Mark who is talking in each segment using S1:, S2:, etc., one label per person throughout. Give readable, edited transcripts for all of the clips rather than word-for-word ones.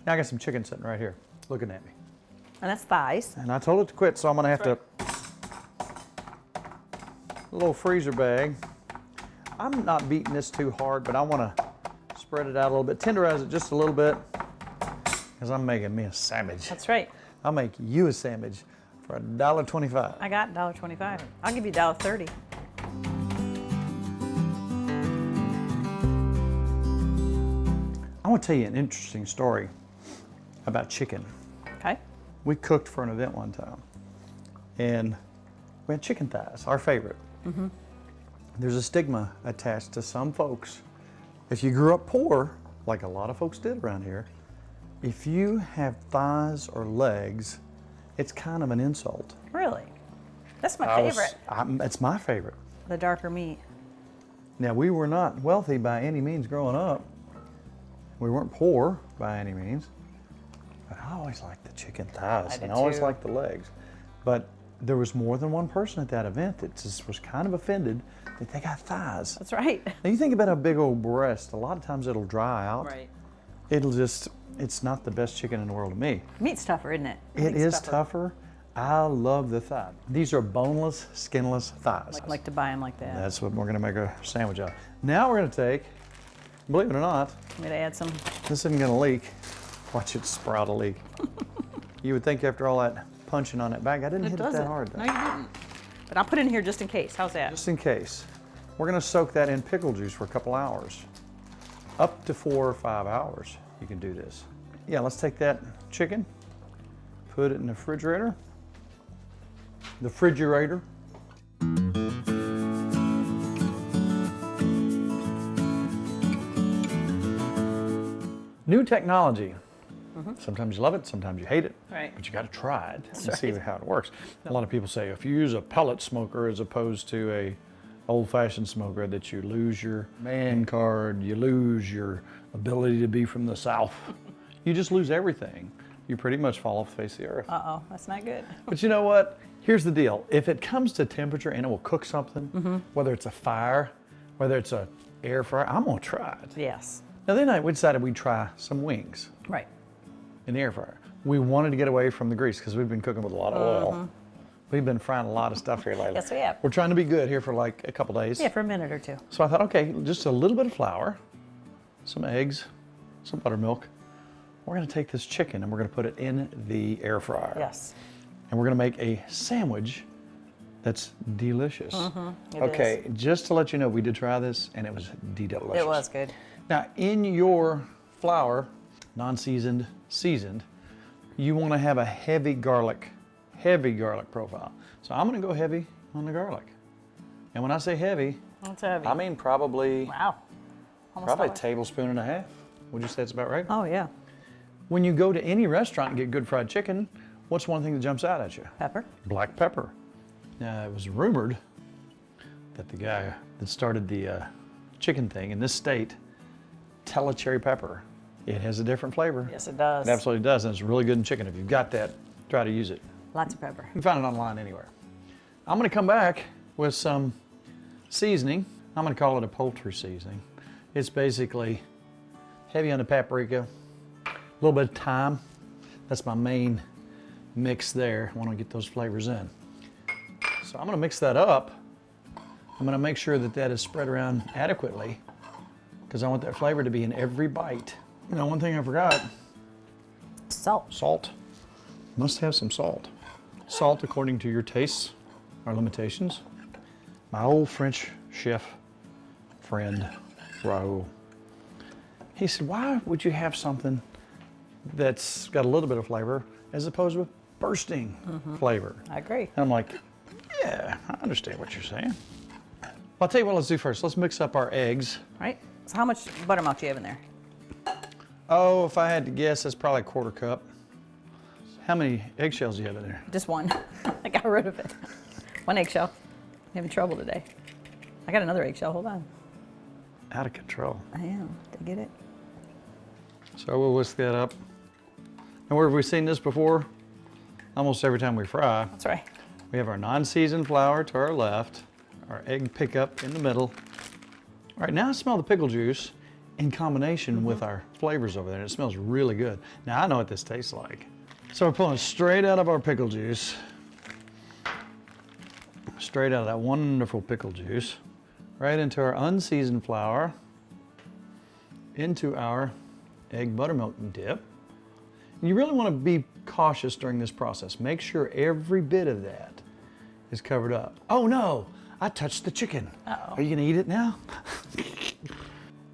S1: Now I got some chicken sitting right here, looking at me.
S2: And that's thighs.
S1: And I told it to quit, so I'm gonna have to, a little freezer bag. I'm not beating this too hard, but I wanna spread it out a little bit, tenderize it just a little bit, because I'm making me a sandwich.
S2: That's right.
S1: I'll make you a sandwich for $1.25.
S2: I got $1.25. I'll give you $1.30.
S1: I want to tell you an interesting story about chicken.
S2: Okay.
S1: We cooked for an event one time, and we had chicken thighs, our favorite.
S2: Mm-hmm.
S1: There's a stigma attached to some folks. If you grew up poor, like a lot of folks did around here, if you have thighs or legs, it's kind of an insult.
S2: Really? That's my favorite.
S1: It's my favorite.
S2: The darker meat.
S1: Now, we were not wealthy by any means growing up. We weren't poor by any means. But I always liked the chicken thighs and I always liked the legs. But there was more than one person at that event that just was kind of offended that they got thighs.
S2: That's right.
S1: Now, you think about a big old breast, a lot of times it'll dry out.
S2: Right.
S1: It's not the best chicken in the world to me.
S2: Meat's tougher, isn't it?
S1: It is tougher. I love the thigh. These are boneless, skinless thighs.
S2: Like to buy them like that.
S1: That's what we're gonna make a sandwich of. Now we're gonna take, believe it or not,
S2: I'm gonna add some.
S1: this isn't gonna leak. Watch it sprout a leak. You would think after all that punching on that bag, I didn't hit it that hard though.
S2: No, you didn't. But I'll put it in here just in case. How's that?
S1: Just in case. We're gonna soak that in pickle juice for a couple hours. Up to 4 or 5 hours, you can do this. Yeah, let's take that chicken, put it in the refrigerator. The refrigerator. New technology. Sometimes you love it, sometimes you hate it.
S2: Right.
S1: But you got to try it and
S2: That's
S1: see
S2: right.
S1: how it works. A lot of people say if you use a pellet smoker as opposed to a old-fashioned smoker, that you lose your man card, you lose your ability to be from the South. You just lose everything. You pretty much fall off the face of the earth.
S2: Uh-oh, that's not good.
S1: But you know what? Here's the deal. If it comes to temperature and it will cook something, whether it's a fire, whether it's an air fryer, I'm gonna try it.
S2: Yes.
S1: Now then we decided we'd try some wings
S2: Right.
S1: in the air fryer. We wanted to get away from the grease because we've been cooking with a lot of oil. We've been frying a lot of stuff here lately.
S2: Yes, we have.
S1: We're trying to be good here for like a couple days.
S2: Yeah, for a minute or two.
S1: So I thought, okay, just a little bit of flour, some eggs, some buttermilk. We're gonna take this chicken and we're gonna put it in the air fryer.
S2: Yes.
S1: And we're gonna make a sandwich that's delicious.
S2: It
S1: Okay, just to let you know, we did try this and it was delicious.
S2: It was good.
S1: Now, in your flour, non-seasoned, seasoned, you wanna have a heavy garlic profile. So I'm gonna go heavy on the garlic. And when I say heavy,
S2: That's heavy.
S1: I mean probably,
S2: Wow. Almost
S1: probably a
S2: all.
S1: tablespoon and a half. Would you say it's about right?
S2: Oh, yeah.
S1: When you go to any restaurant and get good fried chicken, what's one thing that jumps out at you?
S2: Pepper.
S1: Black pepper. Now, it was rumored that the guy that started the chicken thing in this state, tell a cherry pepper. It has a different flavor.
S2: Yes, it does.
S1: It absolutely does, and it's really good in chicken. If you've got that, try to use it.
S2: Lots of pepper.
S1: You can find it online anywhere. I'm gonna come back with some seasoning. I'm gonna call it a poultry seasoning. It's basically heavy on the paprika, a little bit of thyme. That's my main mix there. I want to get those flavors in. So I'm going to mix that up. I'm going to make sure that that is spread around adequately because I want that flavor to be in every bite. You know, one thing I forgot,
S2: Salt.
S1: salt. Must have some salt. Salt according to your tastes or limitations. My old French chef friend, Raoul, he said, why would you have something that's got a little bit of flavor as opposed to bursting flavor?
S2: I agree.
S1: And I'm like, yeah, I understand what you're saying. Well, I'll tell you what let's do first. Let's mix up our eggs.
S2: Right? So how much buttermilk do you have in there?
S1: Oh, if I had to guess, that's probably a quarter cup. How many eggshells do you have in there?
S2: Just one. I got rid of it. One eggshell. I'm having trouble today. I got another eggshell. Hold on.
S1: Out of control.
S2: I am. Did I get it?
S1: So we'll whisk that up. And where have we seen this before? Almost every time we fry.
S2: That's right.
S1: We have our non-seasoned flour to our left, our egg pickup in the middle. All right, now I smell the pickle juice, in combination with our flavors over there. And it smells really good. Now I know what this tastes like. So we're pulling it straight out of our pickle juice. Straight out of that wonderful pickle juice. Right into our unseasoned flour. Into our egg buttermilk dip. And you really want to be cautious during this process. Make sure every bit of that is covered up. Oh no, I touched the chicken.
S2: Uh-oh.
S1: Are you gonna eat it now?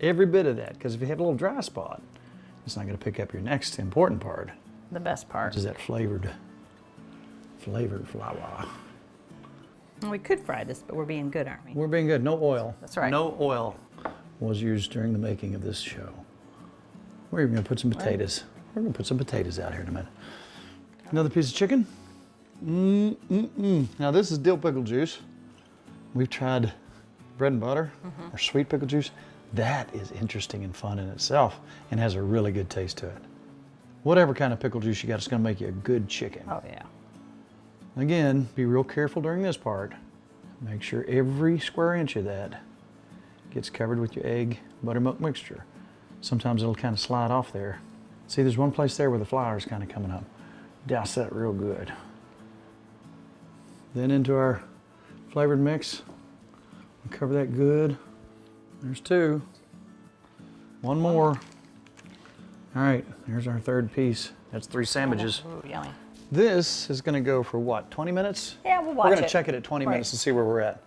S1: Every bit of that, because if you have a little dry spot, it's not gonna pick up your next important part.
S2: The best part.
S1: Which is that flavored flour.
S2: Well, we could fry this, but we're being good, aren't we?
S1: We're being good, no oil.
S2: That's right.
S1: No oil was used during the making of this show. We're even gonna put some potatoes. We're gonna put some potatoes out here in a minute. Another piece of chicken. Now this is dill pickle juice. We've tried bread and butter or sweet pickle juice. That is interesting and fun in itself and has a really good taste to it. Whatever kind of pickle juice you got, it's gonna make you a good chicken.
S2: Oh yeah.
S1: Again, be real careful during this part. Make sure every square inch of that gets covered with your egg buttermilk mixture. Sometimes it'll kind of slide off there. See, there's one place there where the flour is kind of coming up. Douse that real good. Then into our flavored mix. Cover that good. There's two. One more. All right, here's our third piece. That's 3 sandwiches.
S2: Ooh, yummy.
S1: This is gonna go for what, 20 minutes?
S2: Yeah, we'll watch it.
S1: We're gonna check it at 20 minutes and see where we're at.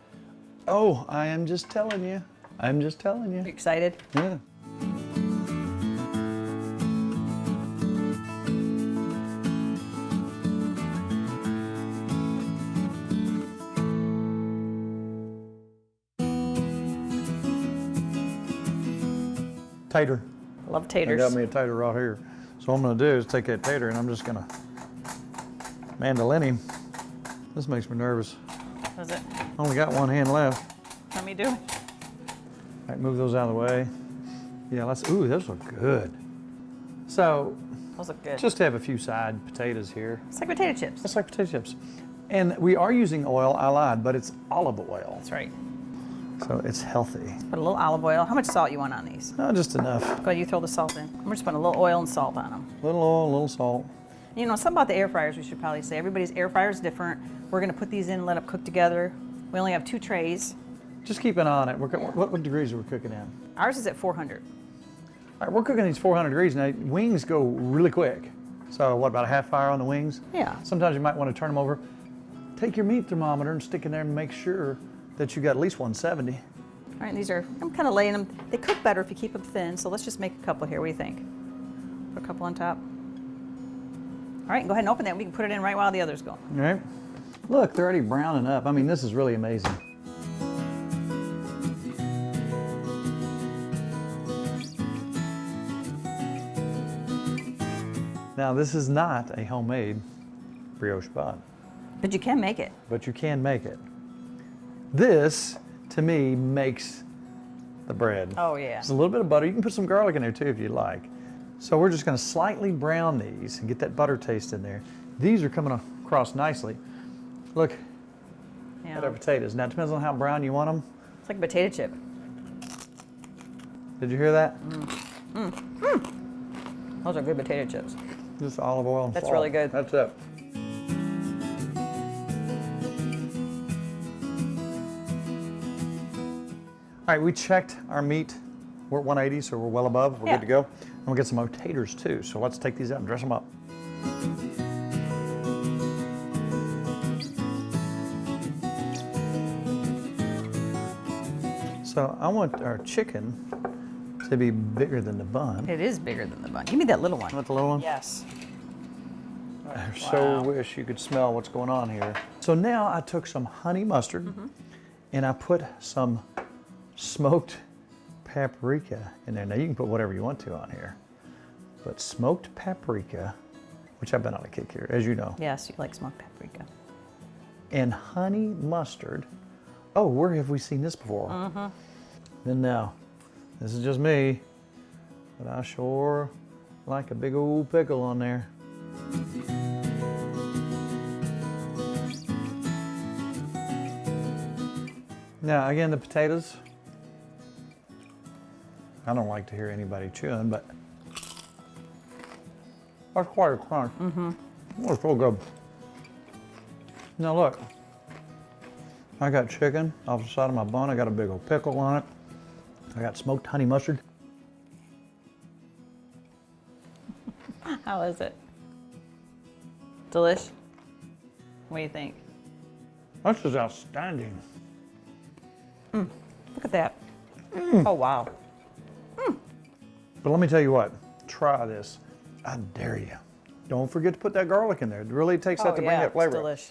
S1: Oh, I am just telling you. I'm just telling
S2: You
S1: you.
S2: excited?
S1: Yeah. Tater.
S2: Love
S1: I
S2: taters.
S1: got me a tater right here. So what I'm gonna do is take that tater and I'm just gonna mandolin him. This makes me nervous.
S2: Does it?
S1: Only got one hand left.
S2: Let me do it.
S1: All right, move those out of the way. Yeah, ooh, those look good. So,
S2: Those look good.
S1: just have a few side potatoes here.
S2: It's like potato chips.
S1: It's like potato chips. And we are using oil, I lied, but it's olive oil.
S2: That's right.
S1: So it's healthy.
S2: Put a little olive oil. How much salt you want on these?
S1: No, just enough.
S2: Go ahead, you throw the salt in. I'm just putting a little oil and salt on them.
S1: Little oil, little salt.
S2: You know, something about the air fryers we should probably say. Everybody's air fryer is different. We're gonna put these in and let them cook together. We only have 2 trays.
S1: Just keep an eye on it. What degrees are we cooking at?
S2: Ours is at 400.
S1: All right, we're cooking these 400 degrees. Now, wings go really quick. So what, about a half fire on the wings?
S2: Yeah.
S1: Sometimes you might want to turn them over. Take your meat thermometer and stick in there and make sure that you got at least 170.
S2: All right, these are, I'm kind of laying them. They cook better if you keep them thin, so let's just make a couple here. What do you think? Put a couple on top. All right, go ahead and open that. And we can put it in right while the others go.
S1: All right. Look, they're already browning up. I mean, this is really amazing. Now, this is not a homemade brioche bun,
S2: But you can make it.
S1: but you can make it. This, to me, makes the bread.
S2: Oh, yeah.
S1: Just a little bit of butter. You can put some garlic in there too if you like. So we're just going to slightly brown these and get that butter taste in there. These are coming across nicely. Look
S2: Yeah.
S1: at our potatoes. Now it depends on how brown you want them.
S2: It's like a potato chip.
S1: Did you hear that?
S2: Those are good potato chips.
S1: Just olive oil and
S2: That's
S1: salt.
S2: really good.
S1: That's it. All right, we checked our meat. We're at 180, so we're well above. We're
S2: Yeah.
S1: good to go. And we'll get some taters too. So let's take these out and dress them up. So I want our chicken to be bigger than the bun.
S2: It is bigger than the bun. Give me that little one.
S1: Want the little one?
S2: Yes.
S1: I so wish you could smell what's going on here. So now I took some honey mustard and I put some smoked paprika in there. Now you can put whatever you want to on here, but smoked paprika, which I've been on a kick here, as you know,
S2: Yes, you like smoked paprika.
S1: and honey mustard. Oh, where have we seen this before? Then now, this is just me, but I sure like a big old pickle on there. Now again, the potatoes. I don't like to hear anybody chewing, but that's quite a crunch. Oh, it's so good. Now look, I got chicken off the side of my bun. I got a big old pickle on it. I got smoked honey mustard.
S2: How is it? Delish? What do you think?
S1: This is outstanding.
S2: Look at that. Oh, wow.
S1: But let me tell you what, try this. I dare you. Don't forget to put that garlic in there. It really takes that to bring that flavor.
S2: It's delish.